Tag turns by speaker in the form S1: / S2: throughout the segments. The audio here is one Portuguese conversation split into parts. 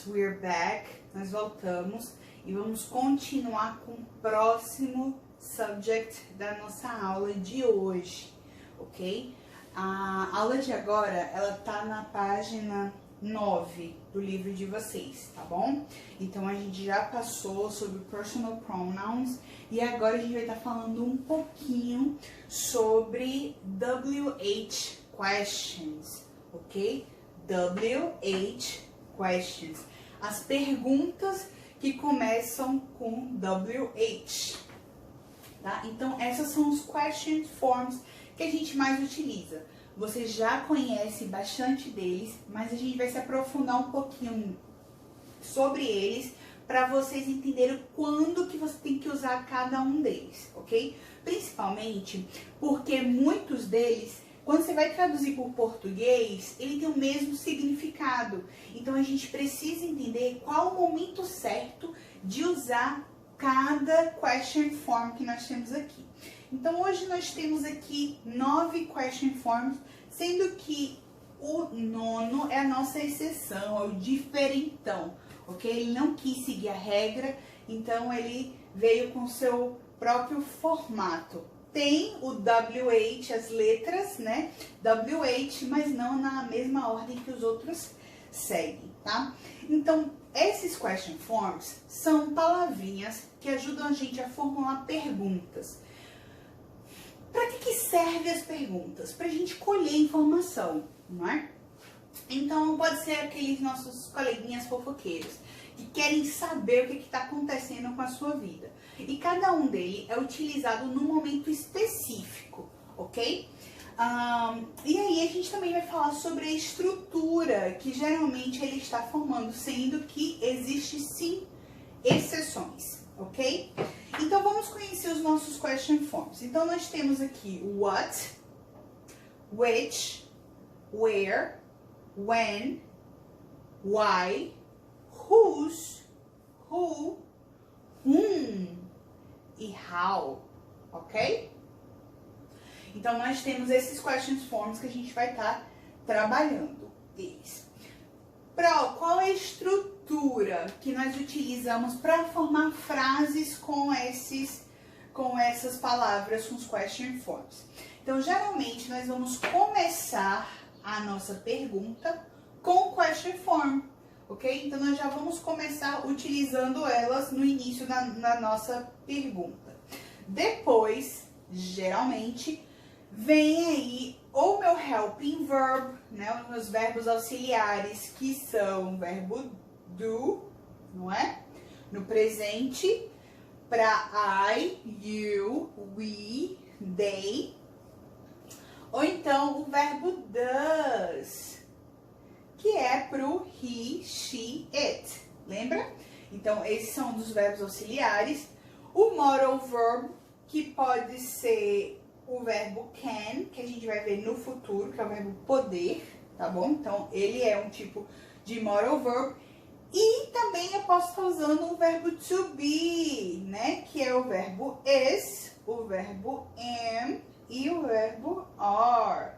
S1: guys, we're back. Nós voltamos e vamos continuar com o próximo subject da nossa aula de hoje, ok? A aula de agora, ela tá na página 9 do livro de vocês, tá bom? Então, a gente já passou sobre personal pronouns e agora a gente vai estar falando um pouquinho sobre WH questions, ok? WH questions, as perguntas que começam com WH, tá? Então, essas são os question forms que a gente mais utiliza. Você já conhece bastante deles, mas a gente vai se aprofundar um pouquinho sobre eles para vocês entenderem quando que você tem que usar cada um deles, ok? Principalmente porque muitos deles, quando você vai traduzir para o português, ele tem o mesmo significado. Então, a gente precisa entender qual o momento certo de usar cada question form que nós temos aqui. Então, hoje nós temos aqui 9 question forms, sendo que o 9º é a nossa exceção, é o diferentão, ok? Ele não quis seguir a regra, então ele veio com seu próprio formato. Tem o WH, as letras, né? WH, mas não na mesma ordem que os outros seguem, tá? Então, esses question forms são palavrinhas que ajudam a gente a formular perguntas. Para que servem as perguntas? Para a gente colher informação, não é? Então, pode ser aqueles nossos coleguinhas fofoqueiros que querem saber o que está acontecendo com a sua vida. E cada um deles é utilizado num momento específico, ok? E aí a gente também vai falar sobre a estrutura que geralmente ele está formando, sendo que existe sim exceções, ok? Então vamos conhecer os nossos question forms. Então nós temos aqui what, which, where, when, why, whose, who, whom e how, ok? Então, nós temos esses question forms que a gente vai estar trabalhando deles. Qual é a estrutura que nós utilizamos para formar frases com essas palavras, com os question forms? Então, geralmente, nós vamos começar a nossa pergunta com o question form, ok? Então, nós já vamos começar utilizando elas no início da nossa pergunta. Depois, geralmente, vem aí o meu helping verb, né? Os meus verbos auxiliares, que são o verbo do, não é? No presente, para I, you, we, they. Ou então o verbo does, que é pro he, she, it. Lembra? Então, esses são dos verbos auxiliares. O modal verb, que pode ser o verbo can, que a gente vai ver no futuro, que é o verbo poder, tá bom? Então, ele é um tipo de modal verb. E também eu posso estar usando o verbo to be, né? Que é o verbo is, o verbo am e o verbo are.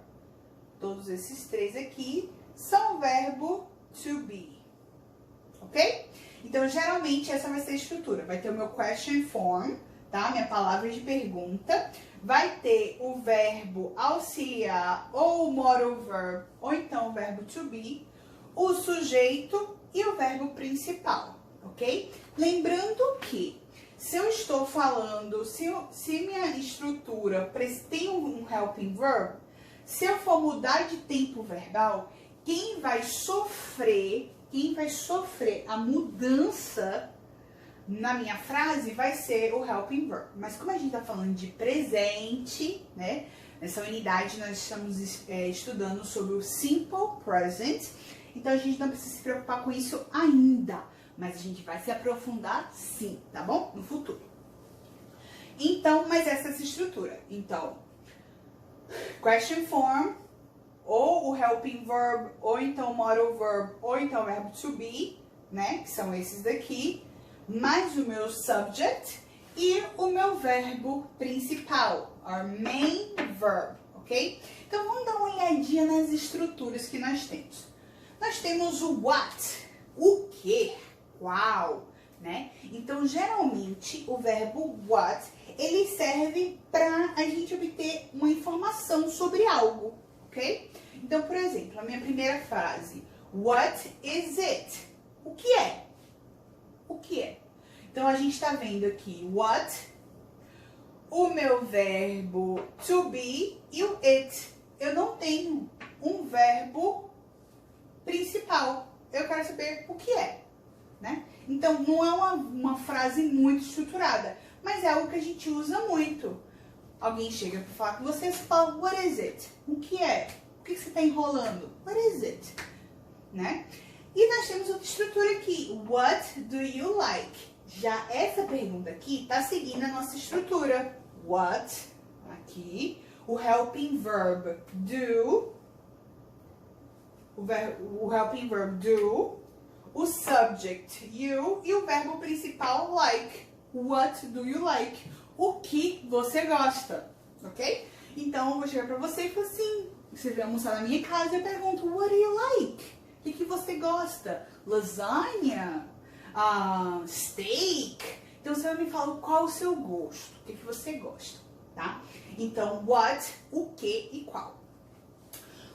S1: Todos esses três aqui são o verbo to be, ok? Então, geralmente, essa vai ser a estrutura. Vai ter o meu question form, tá? Minha palavra de pergunta. Vai ter o verbo auxiliar ou o modal verb, ou então o verbo to be, o sujeito e o verbo principal, ok? Lembrando que, se eu estou falando, se minha estrutura tem um helping verb, se eu for mudar de tempo verbal, quem vai sofrer a mudança na minha frase vai ser o helping verb. Mas como a gente tá falando de presente, né? Nessa unidade nós estamos estudando sobre o simple present. Então a gente não precisa se preocupar com isso ainda. Mas a gente vai se aprofundar sim, tá bom? No futuro. Então, mas essa é essa estrutura. Então, question form, ou o helping verb, ou então o modal verb, ou então o verbo to be, né? Que são esses daqui. Mais o meu subject e o meu verbo principal, our main verb, ok? Então, vamos dar uma olhadinha nas estruturas que nós temos. Nós temos o what, o que, qual, né? Então, geralmente, o verbo what, ele serve para a gente obter uma informação sobre algo, ok? Então, por exemplo, a minha primeira frase, what is it? O que é? O que é? Então, a gente está vendo aqui what, o meu verbo to be e o it. Eu não tenho um verbo principal. Eu quero saber o que é, né? Então, não é uma frase muito estruturada, mas é algo que a gente usa muito. Alguém chega para falar com você e fala, what is it? O que é? O que você está enrolando? What is it? Né? E nós temos outra estrutura aqui. What do you like? Já essa pergunta aqui está seguindo a nossa estrutura. What, aqui, o helping verb do, o helping verb do, o subject you e o verbo principal like. What do you like? O que você gosta, ok? Então, eu vou chegar pra você e falar assim, você vai almoçar na minha casa e eu pergunto, what do you like? O que você gosta? Lasanha? Steak? Então, você vai me falar qual o seu gosto, o que você gosta, tá? Então, what, o que e qual.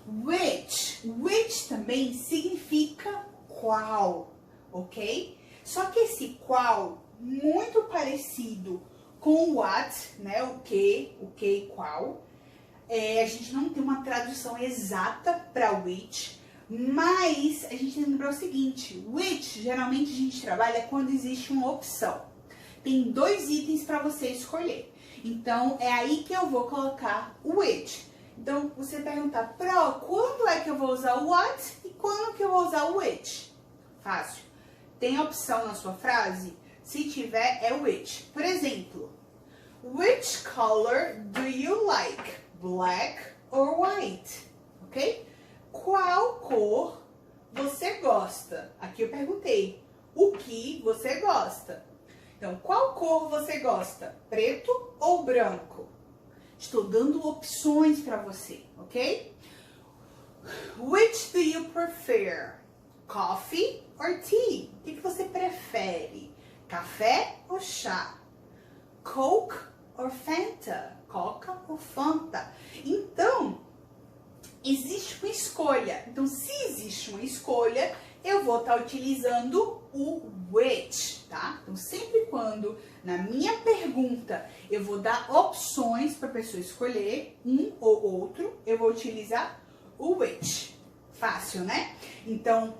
S1: Which. Which também significa qual, ok? Só que esse qual, muito parecido com what, né? O que e qual. A gente não tem uma tradução exata para which, mas a gente tem que lembrar o seguinte, which, geralmente a gente trabalha quando existe uma opção. Tem 2 itens para você escolher. Então, é aí que eu vou colocar o which. Então, você perguntar, Pro, quando é que eu vou usar o what e quando que eu vou usar o which? Fácil. Tem opção na sua frase? Se tiver, é which. Por exemplo, which color do you like? Black or white? Ok? Qual cor você gosta? Aqui eu perguntei, o que você gosta? Então, qual cor você gosta? Preto ou branco? Estou dando opções para você, ok? Which do you prefer? Coffee or tea? O que você prefere? Café ou chá? Coke or Fanta? Coca ou Fanta? Então, existe uma escolha. Então, se existe uma escolha, eu vou estar utilizando o which, tá? Então, sempre quando na minha pergunta eu vou dar opções para a pessoa escolher um ou outro, eu vou utilizar o which. Fácil, né? Então,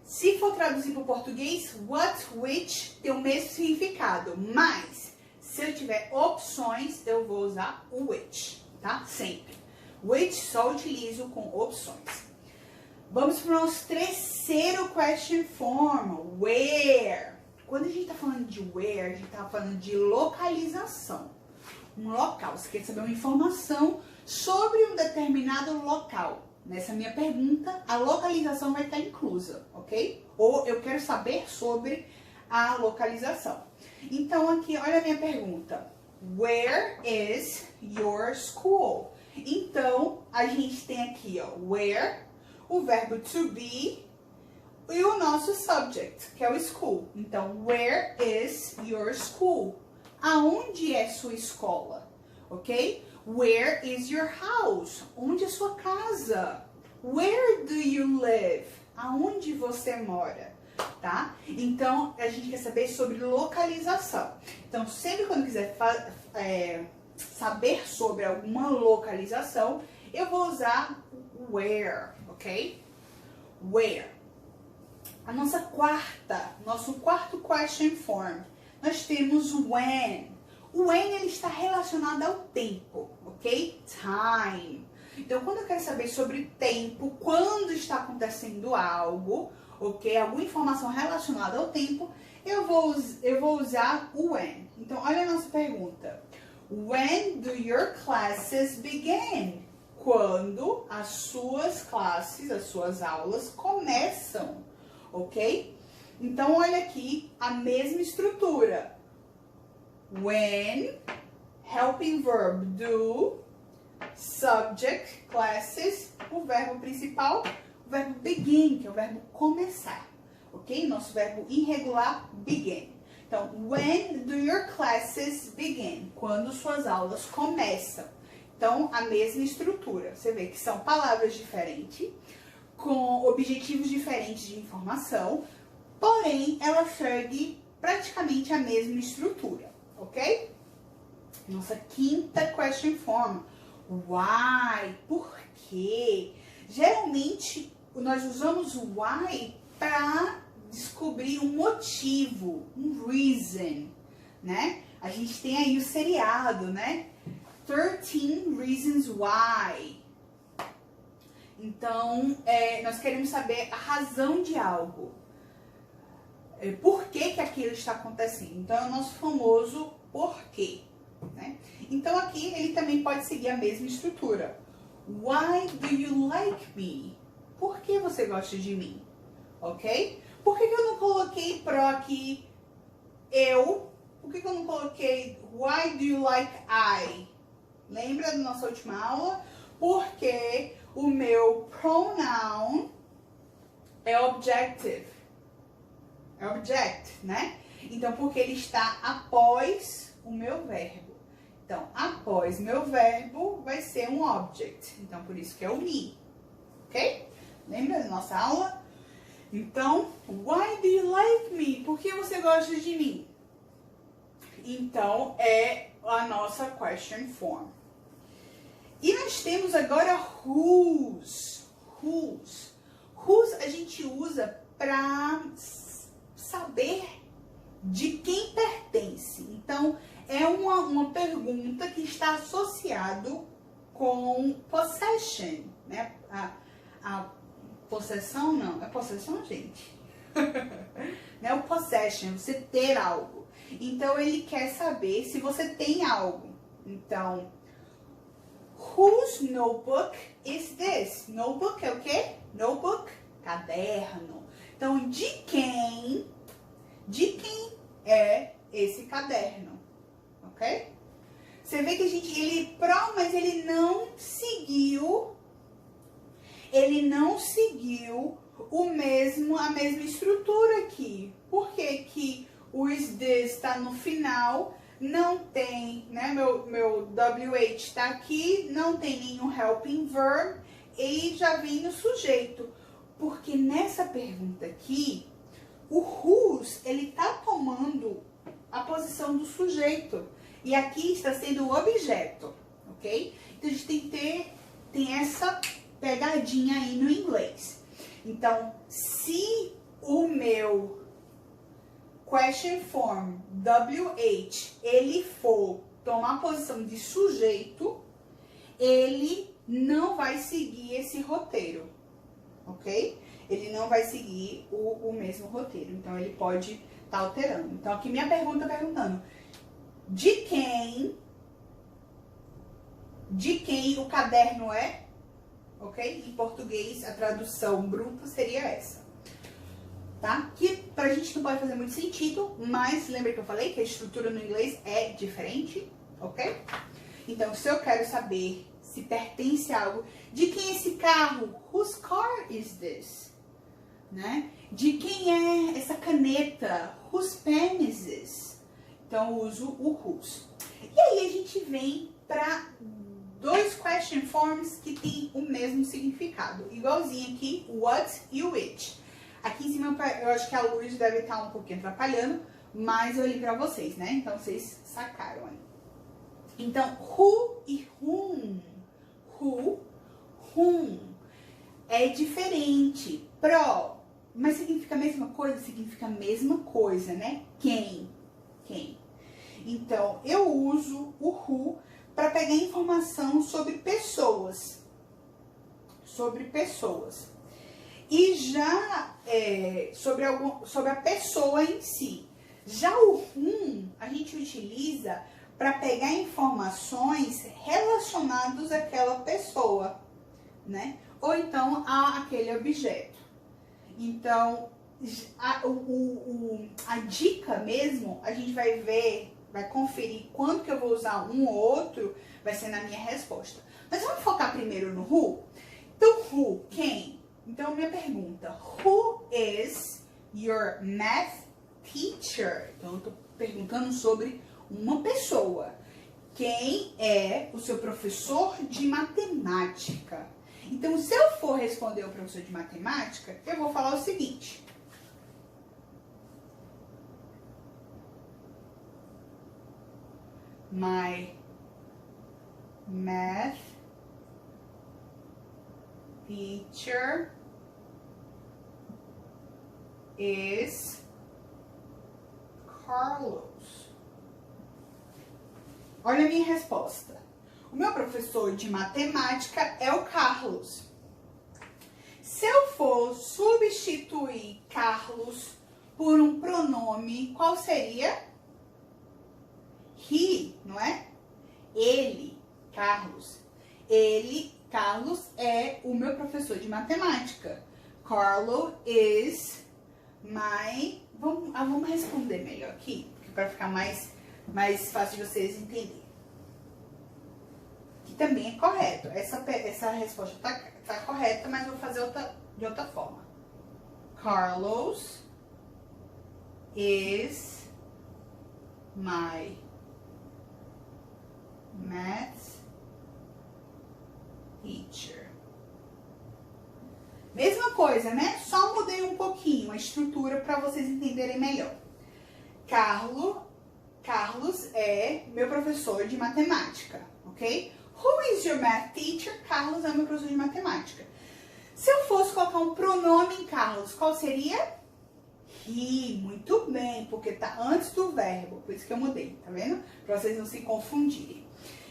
S1: se for traduzir para o português, what, which tem o mesmo significado, mas se eu tiver opções, eu vou usar o which, tá? Sempre. Which só utilizo com opções. Vamos para o nosso terceiro question form, where. Quando a gente está falando de where, a gente está falando de localização. Um local, você quer saber uma informação sobre um determinado local. Nessa minha pergunta, a localização vai estar inclusa, ok? Ou eu quero saber sobre a localização. Então, aqui, olha a minha pergunta. Where is your school? Então, a gente tem aqui, ó, where, o verbo to be e o nosso subject, que é o school. Então, where is your school? Aonde é sua escola? Ok? Where is your house? Onde é sua casa? Where do you live? Aonde você mora? Tá? Então, a gente quer saber sobre localização. Então, sempre quando quiser saber sobre alguma localização, eu vou usar where, ok? Where. Nosso quarto question form, nós temos when. O when, ele está relacionado ao tempo, ok? Time. Então, quando eu quero saber sobre tempo, quando está acontecendo algo, ok? Alguma informação relacionada ao tempo, eu vou usar o when. Então, olha a nossa pergunta. When do your classes begin? Quando as suas classes, as suas aulas começam, ok? Então, olha aqui a mesma estrutura. When, helping verb do, subject, classes, o verbo principal, o verbo begin, que é o verbo começar, ok? Nosso verbo irregular, begin. Então, when do your classes begin? Quando suas aulas começam. Então, a mesma estrutura. Você vê que são palavras diferentes, com objetivos diferentes de informação, porém, ela segue praticamente a mesma estrutura, ok? Nossa quinta question form. Why? Por quê? Geralmente, nós usamos why para descobrir um motivo, um reason, né? A gente tem aí o seriado, né? 13 Reasons Why. Então, nós queremos saber a razão de algo. Por que que aquilo está acontecendo? Então, é o nosso famoso porquê, né? Então, aqui ele também pode seguir a mesma estrutura. Why do you like me? Por que você gosta de mim? Ok? Por que eu não coloquei pro aqui eu? Por que eu não coloquei why do you like I? Lembra da nossa última aula? Porque o meu pronoun é objective. É object, né? Então, porque ele está após o meu verbo. Então, após meu verbo vai ser um object. Então, por isso que é o me. Ok? Lembra da nossa aula? Então, why do you like me? Por que você gosta de mim? Então, é a nossa question form. E nós temos agora whose. Whose. Whose a gente usa para saber de quem pertence. Então, é uma pergunta que está associado com possession, né? A possessão não, é possessão, gente? Né? O possession, você ter algo. Então, ele quer saber se você tem algo. Então, whose notebook is this? Notebook é o quê? Notebook, caderno. Então, de quem é esse caderno? Ok? Você vê que mas ele não seguiu a mesma estrutura aqui. Por que que o is this está no final? Não tem, né? Meu WH está aqui, não tem nenhum helping verb e já vem no sujeito. Porque nessa pergunta aqui, o whose, ele está tomando a posição do sujeito. E aqui está sendo o objeto, ok? Então, a gente tem essa pegadinha aí no inglês. Então, se o meu question form, WH, ele for tomar a posição de sujeito, ele não vai seguir esse roteiro, ok? Ele não vai seguir o mesmo roteiro, então ele pode estar alterando. Então, aqui minha pergunta perguntando, de quem o caderno é? Ok? Em português, a tradução bruta seria essa. Tá? Que pra gente não pode fazer muito sentido, mas lembra que eu falei que a estrutura no inglês é diferente, ok? Então, se eu quero saber se pertence a algo, de quem é esse carro? Whose car is this? Né? De quem é essa caneta? Whose pen is this? Então, eu uso o whose. E aí, a gente vem para dois question forms que tem o mesmo significado. Igualzinho aqui, what e which. Aqui em cima, eu acho que a luz deve estar um pouquinho atrapalhando, mas eu li para vocês, né? Então, vocês sacaram aí. Então, who e whom. Who, whom. É diferente. Pro, mas significa a mesma coisa? Significa a mesma coisa, né? Quem. Quem. Então, eu uso o who para pegar informação sobre pessoas. Sobre pessoas. E já sobre a pessoa em si. Já o whom a gente utiliza para pegar informações relacionadas àquela pessoa, né? Ou então àquele objeto. Então, a dica mesmo, a gente vai ver, vai conferir quando que eu vou usar um ou outro, vai ser na minha resposta. Mas vamos focar primeiro no who? Então, who, quem? Então, minha pergunta, who is your math teacher? Então, eu tô perguntando sobre uma pessoa. Quem é o seu professor de matemática? Então, se eu for responder o professor de matemática, eu vou falar o seguinte. My math teacher is Carlos. Olha a minha resposta. O meu professor de matemática é o Carlos. Se eu for substituir Carlos por um pronome, qual seria? He, não é? Ele, Carlos. Ele, Carlos, é o meu professor de matemática. Carlo is my... Vamos responder melhor aqui, para ficar mais fácil de vocês entenderem. Que também é correto. Essa resposta tá correta, mas eu vou fazer de outra forma. Carlos is my math teacher. Mesma coisa, né? Só mudei um pouquinho a estrutura para vocês entenderem melhor. Carlos é meu professor de matemática, ok? Who is your math teacher? Carlos é meu professor de matemática. Se eu fosse colocar um pronome em Carlos, qual seria? He. Muito bem, porque tá antes do verbo, por isso que eu mudei, tá vendo? Para vocês não se confundirem.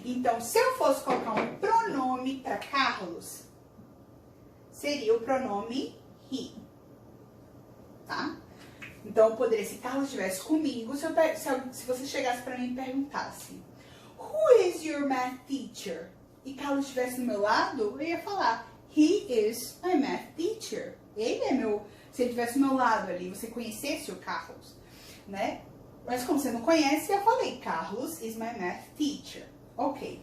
S1: Então, se eu fosse colocar um pronome para Carlos, seria o pronome he, tá? Então, eu poderia, se Carlos estivesse comigo, se você chegasse para mim e perguntasse, who is your math teacher? E Carlos estivesse do meu lado, eu ia falar, he is my math teacher. Ele é meu, se ele estivesse do meu lado ali, você conhecesse o Carlos, né? Mas como você não conhece, eu falei, Carlos is my math teacher. Ok.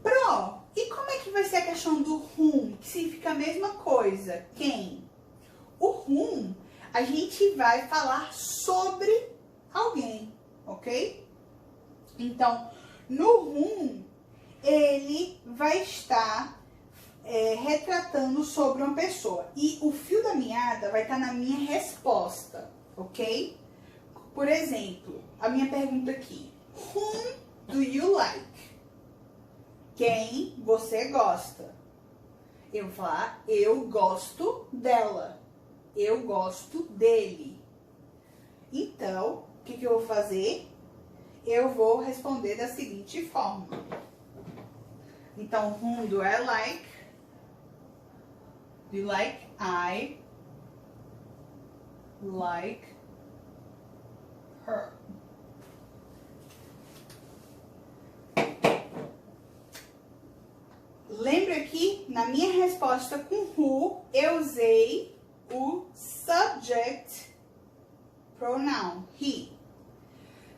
S1: Pro, e como é que vai ser a questão do whom? Que significa a mesma coisa. Quem? O whom, a gente vai falar sobre alguém, ok? Então, no whom, ele vai estar retratando sobre uma pessoa. E o fio da meada vai estar na minha resposta, ok? Por exemplo, a minha pergunta aqui. Whom do you like? Quem você gosta? Eu vou falar, eu gosto dela. Eu gosto dele. Então, o que eu vou fazer? Eu vou responder da seguinte forma. Então, whom do I like? Do you like? I like her. Lembra que na minha resposta com who, eu usei o subject pronoun, he.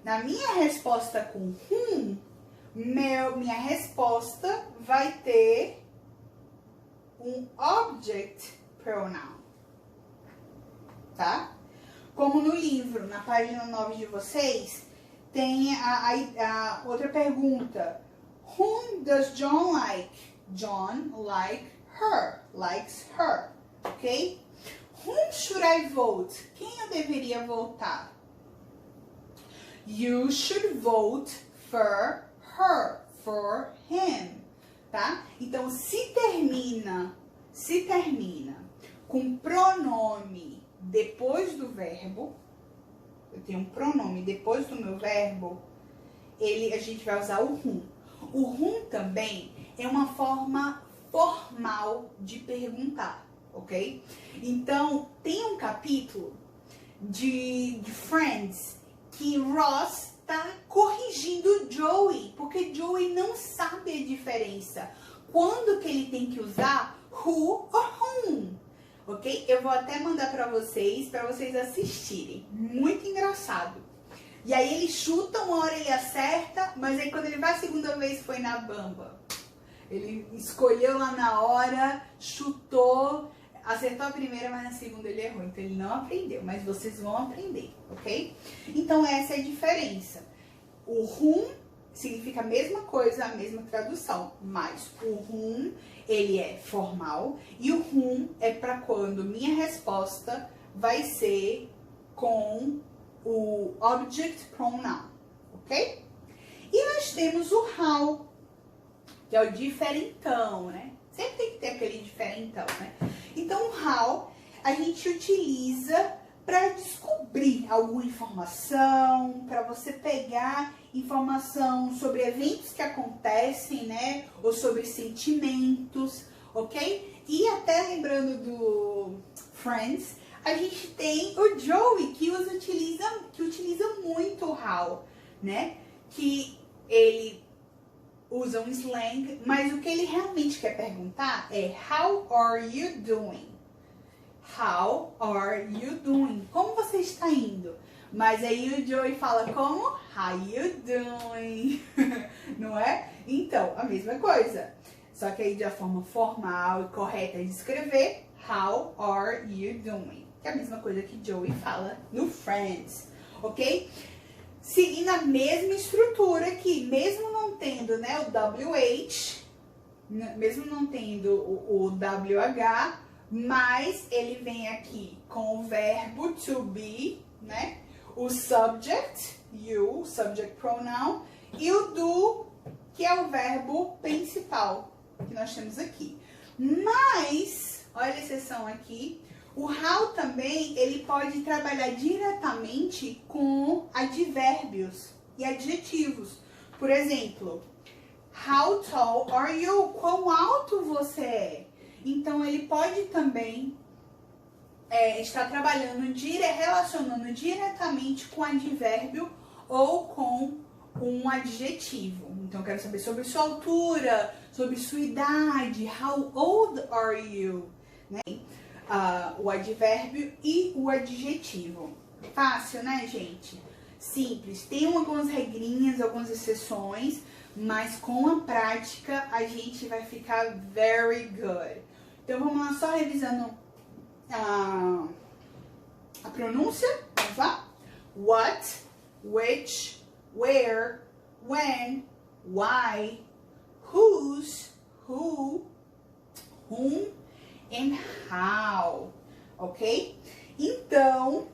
S1: Na minha resposta com whom, minha resposta vai ter um object pronoun, tá? Como no livro, na página 9 de vocês, tem a outra pergunta. Whom does John like? John likes her, ok? Whom should I vote? Quem eu deveria votar? You should vote for her, for him, tá? Então, se termina com pronome depois do verbo, eu tenho um pronome depois do meu verbo, a gente vai usar o whom. O whom também é uma forma formal de perguntar, ok? Então, tem um capítulo de Friends que Ross tá corrigindo Joey, porque Joey não sabe a diferença. Quando que ele tem que usar who or whom, ok? Eu vou até mandar para vocês assistirem. Muito engraçado. E aí ele chuta, uma hora ele acerta, mas aí quando ele vai a segunda vez foi na bamba. Ele escolheu lá na hora, chutou, acertou a primeira, mas na segunda ele errou. Então ele não aprendeu, mas vocês vão aprender, ok? Então essa é a diferença. O whom significa a mesma coisa, a mesma tradução, mas o whom, ele é formal e o whom é para quando minha resposta vai ser com o object pronoun, ok? E nós temos o how, que é o diferentão, né? Sempre tem que ter aquele diferentão, né? Então, o how a gente utiliza para descobrir alguma informação, para você pegar informação sobre eventos que acontecem, né? Ou sobre sentimentos, ok? E até lembrando do Friends, a gente tem o Joey, que utiliza muito o how, né? Que ele usa um slang, mas o que ele realmente quer perguntar é How are you doing? How are you doing? Como você está indo? Mas aí o Joey fala como? How you doing? Não é? Então, a mesma coisa. Só que aí de forma formal e correta de escrever, How are you doing? Que é a mesma coisa que Joey fala no Friends, ok? Seguindo a mesma estrutura aqui, mesmo não tendo, né, o WH, mesmo não tendo o WH, mas ele vem aqui com o verbo to be, né, o subject, you, subject pronoun, e o do, que é o verbo principal que nós temos aqui. Mas, olha a exceção aqui, o how também, ele pode trabalhar diretamente com advérbios e adjetivos. Por exemplo, how tall are you? Quão alto você é? Então, ele pode também estar trabalhando, relacionando diretamente com advérbio ou com um adjetivo. Então, eu quero saber sobre sua altura, sobre sua idade. How old are you? Né? O advérbio e o adjetivo. Fácil, né, gente? Simples. Tem algumas regrinhas, algumas exceções, mas com a prática a gente vai ficar very good. Então, vamos lá, só revisando a pronúncia. Vamos lá? What, which, where, when, why, whose, who, whom, and how, ok? Então,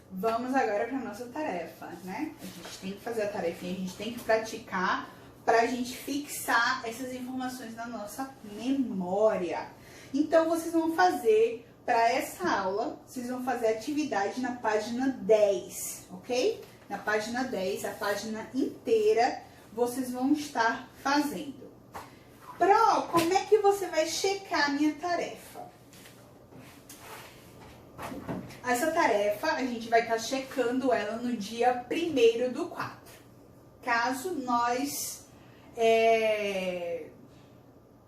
S1: vamos agora para a nossa tarefa, né? A gente tem que fazer a tarefinha, a gente tem que praticar para a gente fixar essas informações na nossa memória. Então, vocês vão fazer, para essa aula, vocês vão fazer a atividade na página 10, ok? Na página 10, a página inteira, vocês vão estar fazendo. Pro, como é que você vai checar a minha tarefa? Essa tarefa, a gente vai estar checando ela no dia 1º/4. Caso nós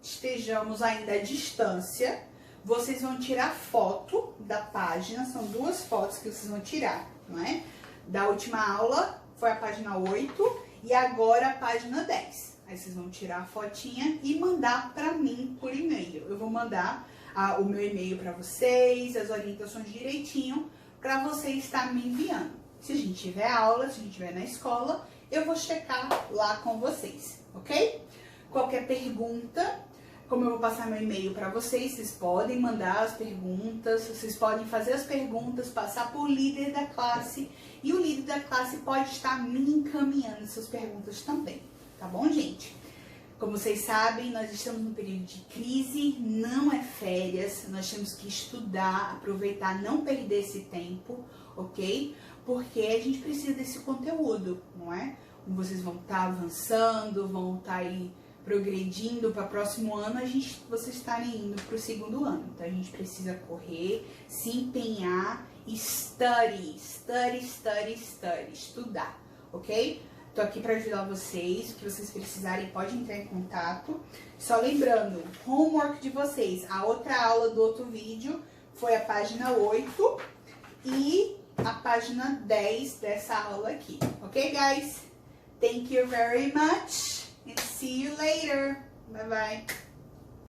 S1: estejamos ainda à distância, vocês vão tirar foto da página, são 2 fotos que vocês vão tirar, não é? Da última aula foi a página 8 e agora a página 10. Aí vocês vão tirar a fotinha e mandar para mim por e-mail. Eu vou mandar o meu e-mail para vocês, as orientações direitinho, para você estar me enviando. Se a gente tiver aula, se a gente estiver na escola, eu vou checar lá com vocês, ok? Qualquer pergunta, como eu vou passar meu e-mail para vocês, vocês podem mandar as perguntas, vocês podem fazer as perguntas, passar por líder da classe, e o líder da classe pode estar me encaminhando suas perguntas também. Tá bom, gente? Como vocês sabem, nós estamos num período de crise, não é férias, nós temos que estudar, aproveitar, não perder esse tempo, ok? Porque a gente precisa desse conteúdo, não é? Vocês vão estar avançando, vão estar aí progredindo para o próximo ano, vocês estarem indo para o 2º ano. Então, a gente precisa correr, se empenhar e estudar, ok? Tô aqui para ajudar vocês, o que vocês precisarem pode entrar em contato. Só lembrando, homework de vocês, a outra aula do outro vídeo foi a página 8 e a página 10 dessa aula aqui. Ok, guys? Thank you very much and see you later. Bye bye.